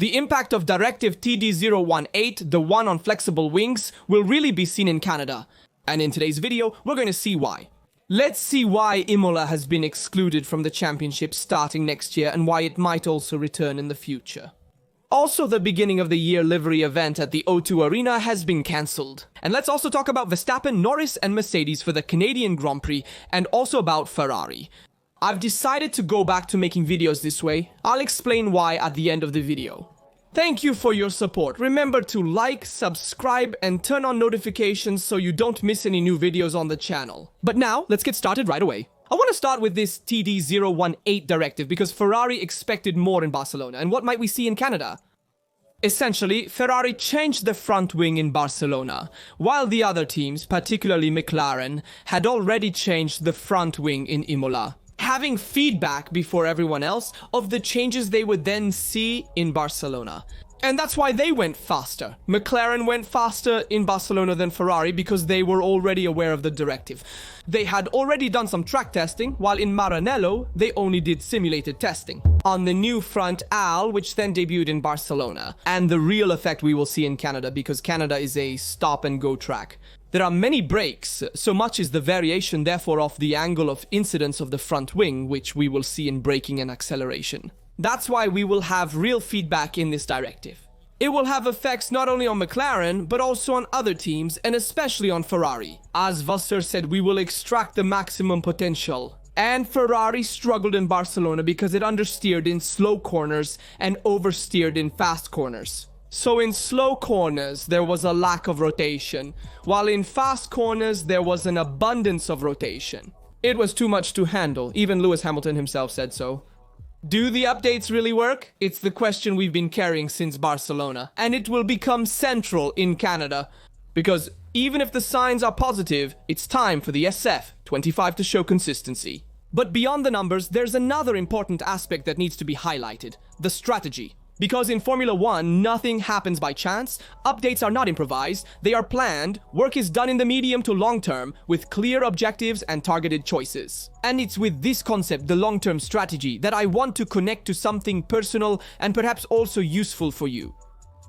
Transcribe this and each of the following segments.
The impact of Directive TD018, the one on flexible wings, will really be seen in Canada. And in today's video, we're going to see why. Let's see why Imola has been excluded from the championship starting next year and why it might also return in the future. Also, the beginning of the year livery event at the O2 Arena has been cancelled. And let's also talk about Verstappen, Norris and Mercedes for the Canadian Grand Prix and also about Ferrari. I've decided to go back to making videos this way. I'll explain why at the end of the video. Thank you for your support. Remember to like, subscribe and turn on notifications so you don't miss any new videos on the channel. But now, let's get started right away. I want to start with this TD018 directive because Ferrari expected more in Barcelona. And what might we see in Canada? Essentially, Ferrari changed the front wing in Barcelona, while the other teams, particularly McLaren, had already changed the front wing in Imola, having feedback before everyone else of the changes they would then see in Barcelona. And that's why they went faster. McLaren went faster in Barcelona than Ferrari because they were already aware of the directive. They had already done some track testing, while in Maranello, they only did simulated testing on the new front AL, which then debuted in Barcelona. And the real effect we will see in Canada because Canada is a stop-and-go track. There are many brakes, so much is the variation therefore of the angle of incidence of the front wing, which we will see in braking and acceleration. That's why we will have real feedback in this directive. It will have effects not only on McLaren, but also on other teams, and especially on Ferrari. As Vasseur said, we will extract the maximum potential. And Ferrari struggled in Barcelona because it understeered in slow corners and oversteered in fast corners. So in slow corners, there was a lack of rotation, while in fast corners, there was an abundance of rotation. It was too much to handle, even Lewis Hamilton himself said so. Do the updates really work? It's the question we've been carrying since Barcelona, and it will become central in Canada. Because even if the signs are positive, it's time for the SF25 to show consistency. But beyond the numbers, there's another important aspect that needs to be highlighted, the strategy. Because in Formula 1, nothing happens by chance, updates are not improvised, they are planned, work is done in the medium to long term, with clear objectives and targeted choices. And it's with this concept, the long-term strategy, that I want to connect to something personal and perhaps also useful for you.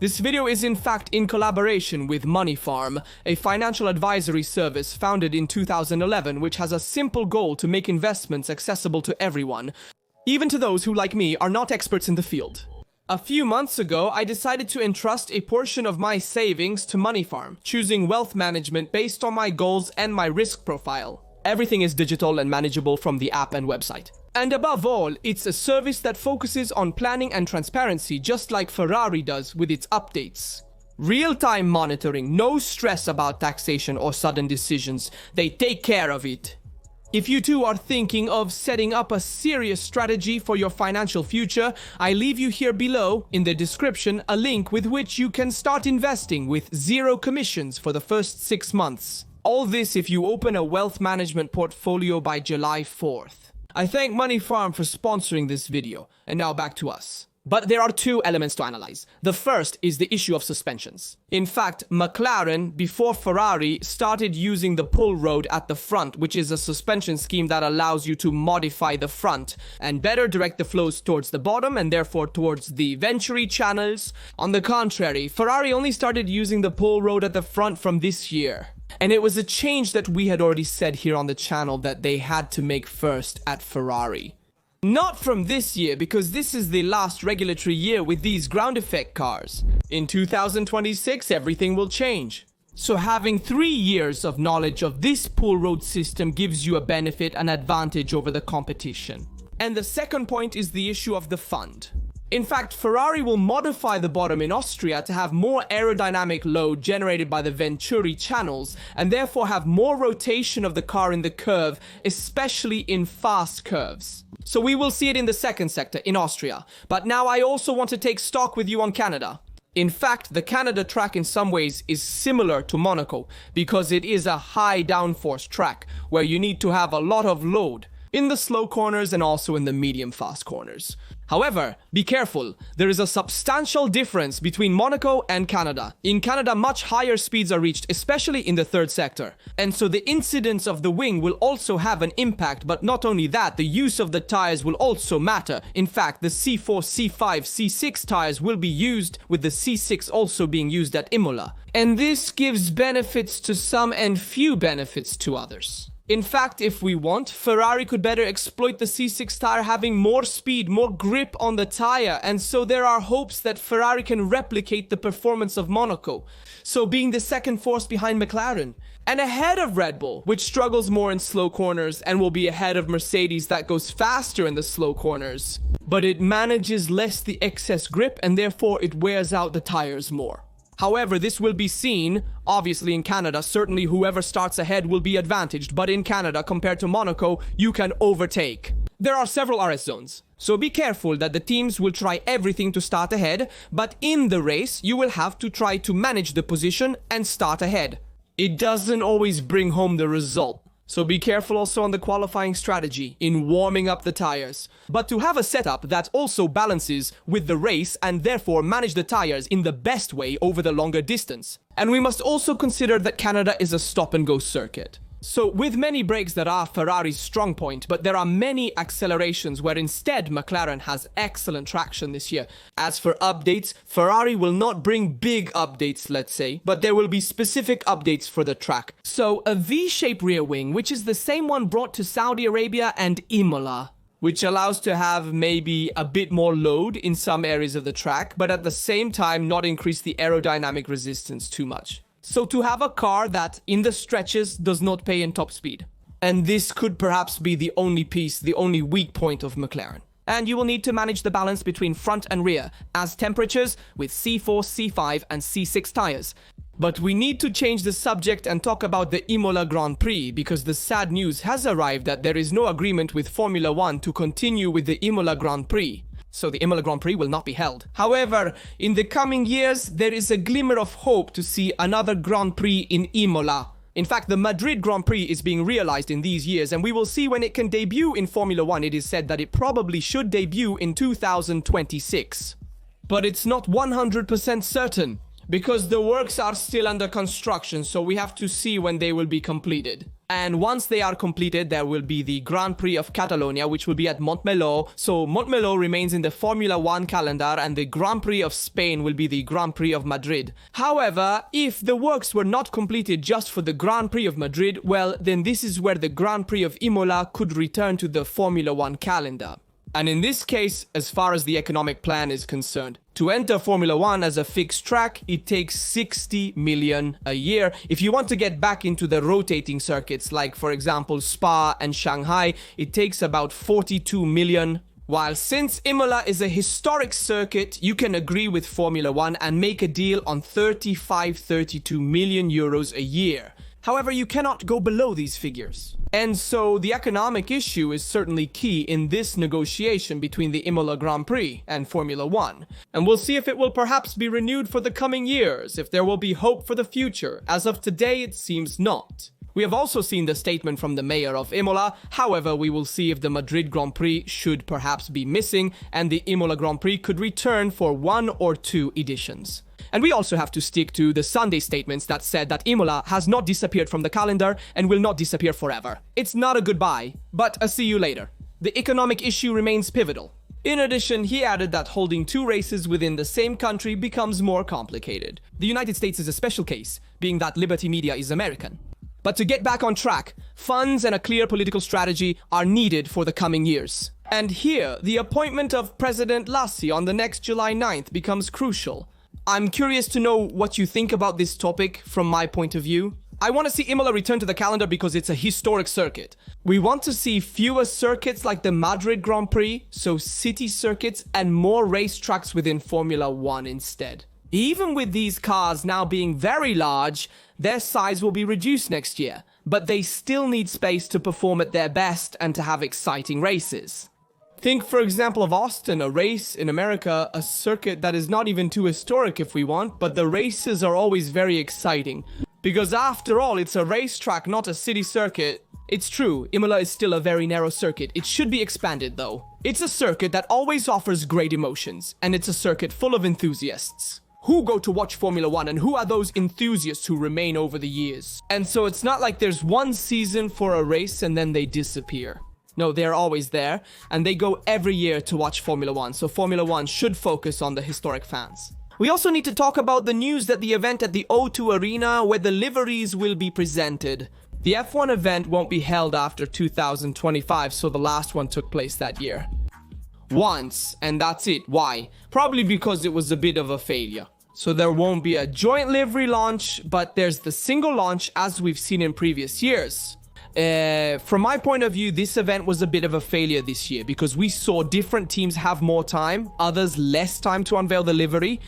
This video is in fact in collaboration with Money Farm, a financial advisory service founded in 2011 which has a simple goal to make investments accessible to everyone, even to those who, like me, are not experts in the field. A few months ago, I decided to entrust a portion of my savings to Money Farm, choosing wealth management based on my goals and my risk profile. Everything is digital and manageable from the app and website. And above all, it's a service that focuses on planning and transparency, just like Ferrari does with its updates. Real-time monitoring, no stress about taxation or sudden decisions. They take care of it. If you too are thinking of setting up a serious strategy for your financial future, I leave you here below in the description a link with which you can start investing with 0 commissions for the first 6 months. All this if you open a wealth management portfolio by July 4th. I thank Money Farm for sponsoring this video, and now back to us. But there are 2 elements to analyze. The first is the issue of suspensions. In fact, McLaren, before Ferrari, started using the pull rod at the front, which is a suspension scheme that allows you to modify the front and better direct the flows towards the bottom and therefore towards the venturi channels. On the contrary, Ferrari only started using the pull rod at the front from this year. And it was a change that we had already said here on the channel that they had to make first at Ferrari. Not from this year, because this is the last regulatory year with these ground effect cars. In 2026, everything will change. So having 3 years of knowledge of this pull rod system gives you a benefit and advantage over the competition. And the second point is the issue of the fund. In fact, Ferrari will modify the bottom in Austria to have more aerodynamic load generated by the venturi channels and therefore have more rotation of the car in the curve, especially in fast curves. So we will see it in the second sector, in Austria. But now I also want to take stock with you on Canada. In fact, the Canada track in some ways is similar to Monaco because it is a high downforce track where you need to have a lot of load in the slow corners and also in the medium fast corners. However, be careful, there is a substantial difference between Monaco and Canada. In Canada, much higher speeds are reached, especially in the third sector. And so the incidence of the wing will also have an impact, but not only that, the use of the tires will also matter. In fact, the C4, C5, C6 tires will be used, with the C6 also being used at Imola. And this gives benefits to some and few benefits to others. In fact, if we want, Ferrari could better exploit the C6 tire having more speed, more grip on the tire, and so there are hopes that Ferrari can replicate the performance of Monaco, so being the second force behind McLaren, and ahead of Red Bull, which struggles more in slow corners and will be ahead of Mercedes that goes faster in the slow corners, but it manages less the excess grip and therefore it wears out the tires more. However, this will be seen, obviously in Canada, certainly whoever starts ahead will be advantaged, but in Canada, compared to Monaco, you can overtake. There are several RS zones, so be careful that the teams will try everything to start ahead, but in the race, you will have to try to manage the position and start ahead. It doesn't always bring home the result. So be careful also on the qualifying strategy in warming up the tires. But to have a setup that also balances with the race and therefore manage the tires in the best way over the longer distance. And we must also consider that Canada is a stop-and-go circuit. So with many brakes that are Ferrari's strong point, but there are many accelerations where instead McLaren has excellent traction this year. As for updates, Ferrari will not bring big updates, let's say, but there will be specific updates for the track. So a V-shaped rear wing, which is the same one brought to Saudi Arabia and Imola, which allows to have maybe a bit more load in some areas of the track, but at the same time not increase the aerodynamic resistance too much. So to have a car that, in the stretches, does not pay in top speed. And this could perhaps be the only piece, the only weak point of McLaren. And you will need to manage the balance between front and rear, as temperatures with C4, C5 and C6 tires. But we need to change the subject and talk about the Imola Grand Prix, because the sad news has arrived that there is no agreement with Formula 1 to continue with the Imola Grand Prix. So the Imola Grand Prix will not be held. However, in the coming years, there is a glimmer of hope to see another Grand Prix in Imola. In fact, the Madrid Grand Prix is being realized in these years, and we will see when it can debut in Formula 1. It is said that it probably should debut in 2026. But it's not 100% certain, because the works are still under construction, so we have to see when they will be completed. And once they are completed, there will be the Grand Prix of Catalonia, which will be at Montmeló. So Montmeló remains in the Formula 1 calendar, and the Grand Prix of Spain will be the Grand Prix of Madrid. However, if the works were not completed just for the Grand Prix of Madrid, well, then this is where the Grand Prix of Imola could return to the Formula 1 calendar. And in this case, as far as the economic plan is concerned, to enter Formula 1 as a fixed track, it takes 60 million a year. If you want to get back into the rotating circuits, like for example Spa and Shanghai, it takes about 42 million. While since Imola is a historic circuit, you can agree with Formula 1 and make a deal on 32 million euros a year. However, you cannot go below these figures. And so the economic issue is certainly key in this negotiation between the Imola Grand Prix and Formula 1. And we'll see if it will perhaps be renewed for the coming years, if there will be hope for the future. As of today, it seems not. We have also seen the statement from the mayor of Imola. However, we will see if the Madrid Grand Prix should perhaps be missing and the Imola Grand Prix could return for 1 or 2 editions. And we also have to stick to the Sunday statements that said that Imola has not disappeared from the calendar and will not disappear forever. It's not a goodbye, but a see you later. The economic issue remains pivotal. In addition, he added that holding 2 races within the same country becomes more complicated. The United States is a special case, being that Liberty Media is American. But to get back on track, funds and a clear political strategy are needed for the coming years. And here, the appointment of President Lassi on the next July 9th becomes crucial. I'm curious to know what you think about this topic from my point of view. I want to see Imola return to the calendar because it's a historic circuit. We want to see fewer circuits like the Madrid Grand Prix, so city circuits, and more racetracks within Formula 1 instead. Even with these cars now being very large, their size will be reduced next year, but they still need space to perform at their best and to have exciting races. Think, for example, of Austin, a race in America, a circuit that is not even too historic if we want, but the races are always very exciting. Because after all, it's a racetrack, not a city circuit. It's true, Imola is still a very narrow circuit. It should be expanded though. It's a circuit that always offers great emotions, and it's a circuit full of enthusiasts. Who go to watch Formula 1 and who are those enthusiasts who remain over the years? And so it's not like there's one season for a race and then they disappear. No, they're always there, and they go every year to watch Formula 1, so Formula 1 should focus on the historic fans. We also need to talk about the news that the event at the O2 Arena where the liveries will be presented. The F1 event won't be held after 2025, so the last one took place that year. Once, and that's it. Why? Probably because it was a bit of a failure. So there won't be a joint livery launch, but there's the single launch as we've seen in previous years. From my point of view, this event was a bit of a failure this year because we saw different teams have more time, others less time to unveil the livery.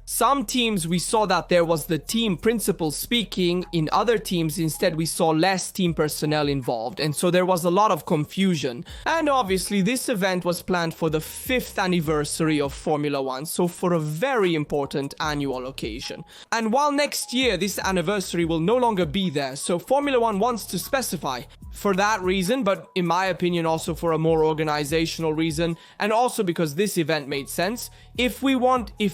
Some teams we saw that there was the team principal speaking. In other teams, instead, we saw less team personnel involved, and so there was a lot of confusion. And obviously, this event was planned for the 5th anniversary of Formula 1, so for a very important annual occasion. And while next year this anniversary will no longer be there, so Formula 1 wants to specify for that reason, but in my opinion also for a more organizational reason, and also because this event made sense. If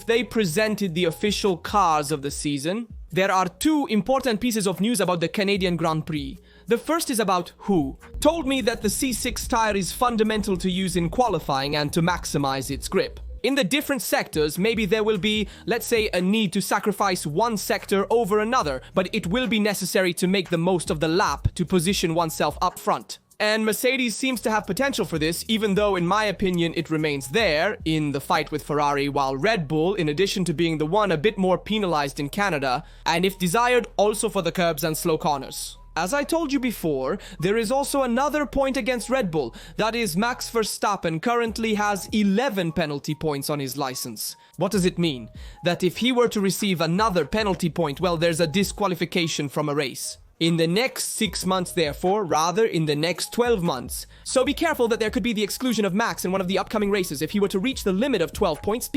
they presented the official cars of the season, there are two important pieces of news about the Canadian Grand Prix. The first is about who told me that the C6 tire is fundamental to use in qualifying and to maximize its grip. In the different sectors, maybe there will be, let's say, a need to sacrifice one sector over another, but it will be necessary to make the most of the lap to position oneself up front. And Mercedes seems to have potential for this, even though, in my opinion, it remains there in the fight with Ferrari, while Red Bull, in addition to being the one a bit more penalized in Canada, and if desired, also for the curbs and slow corners. As I told you before, there is also another point against Red Bull. That is, Max Verstappen currently has 11 penalty points on his license. What does it mean? That if he were to receive another penalty point, well, there's a disqualification from a race. In the next 6 months, therefore, rather in the next 12 months. So be careful that there could be the exclusion of Max in one of the upcoming races if he were to reach the limit of 12 points.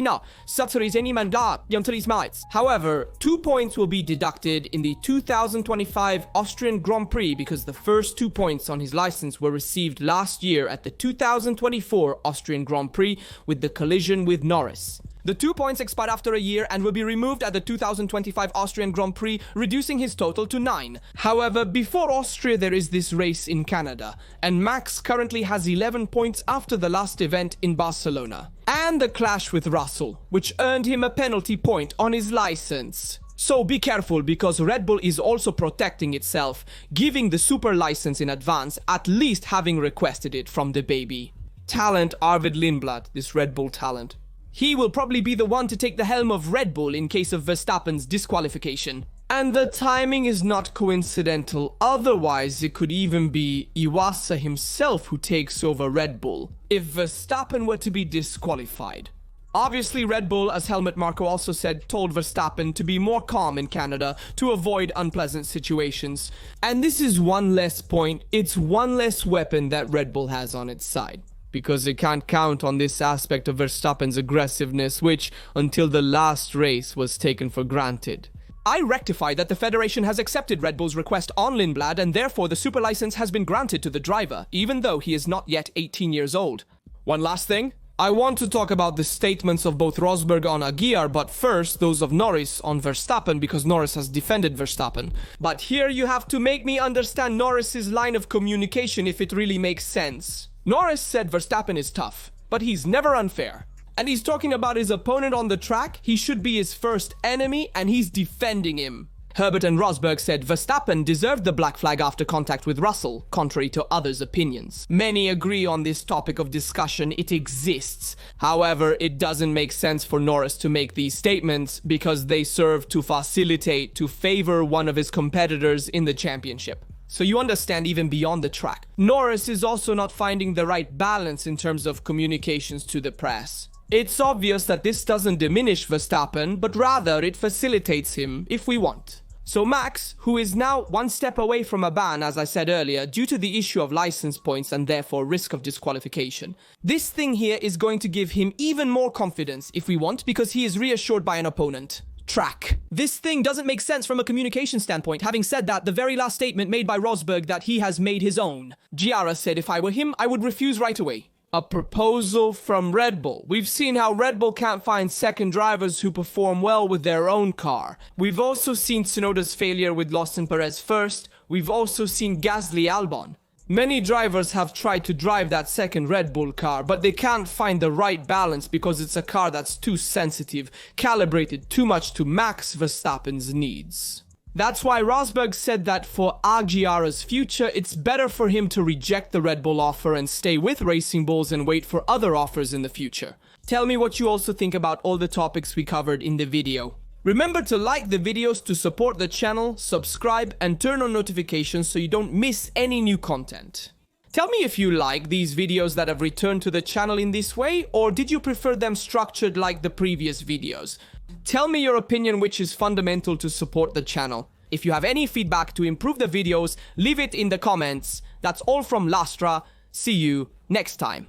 However, 2 points will be deducted in the 2025 Austrian Grand Prix because the first 2 points on his license were received last year at the 2024 Austrian Grand Prix with the collision with Norris. The 2 points expire after a year and will be removed at the 2025 Austrian Grand Prix, reducing his total to 9. However, before Austria there is this race in Canada, and Max currently has 11 points after the last event in Barcelona. And the clash with Russell, which earned him a penalty point on his license. So be careful, because Red Bull is also protecting itself, giving the super license in advance, at least having requested it from the baby. Talent Arvid Lindblad, this Red Bull talent. He will probably be the one to take the helm of Red Bull in case of Verstappen's disqualification. And the timing is not coincidental, otherwise it could even be Iwasa himself who takes over Red Bull if Verstappen were to be disqualified. Obviously, Red Bull, as Helmut Marko also said, told Verstappen to be more calm in Canada to avoid unpleasant situations. And this is one less point, it's one less weapon that Red Bull has on its side. Because it can't count on this aspect of Verstappen's aggressiveness, which, until the last race, was taken for granted. I rectify that the Federation has accepted Red Bull's request on Lindblad, and therefore the super license has been granted to the driver, even though he is not yet 18 years old. One last thing. I want to talk about the statements of both Rosberg on Aguiar, but first those of Norris on Verstappen, because Norris has defended Verstappen. But here you have to make me understand Norris's line of communication if it really makes sense. Norris said Verstappen is tough, but he's never unfair. And he's talking about his opponent on the track. He should be his first enemy, and he's defending him. Herbert and Rosberg said Verstappen deserved the black flag after contact with Russell, contrary to others' opinions. Many agree on this topic of discussion. It exists. However, it doesn't make sense for Norris to make these statements because they serve to facilitate, to favor one of his competitors in the championship. So you understand even beyond the track. Norris is also not finding the right balance in terms of communications to the press. It's obvious that this doesn't diminish Verstappen, but rather it facilitates him if we want. So Max, who is now one step away from a ban, as I said earlier, due to the issue of license points and therefore risk of disqualification, this thing here is going to give him even more confidence if we want, because he is reassured by an opponent. track. This thing doesn't make sense from a communication standpoint. Having said that, the very last statement made by Rosberg that he has made his own. Giara said if I were him, I would refuse right away. A proposal from Red Bull. We've seen how Red Bull can't find second drivers who perform well with their own car. We've also seen Tsunoda's failure with Lawson Perez first. We've also seen Gasly Albon. Many drivers have tried to drive that second Red Bull car, but they can't find the right balance because it's a car that's too sensitive, calibrated too much to Max Verstappen's needs. That's why Rosberg said that for Aguiar's future, it's better for him to reject the Red Bull offer and stay with Racing Bulls and wait for other offers in the future. Tell me what you also think about all the topics we covered in the video. Remember to like the videos to support the channel, subscribe, and turn on notifications so you don't miss any new content. Tell me if you like these videos that have returned to the channel in this way, or did you prefer them structured like the previous videos? Tell me your opinion, which is fundamental to support the channel. If you have any feedback to improve the videos, leave it in the comments. That's all from Lastra. See you next time.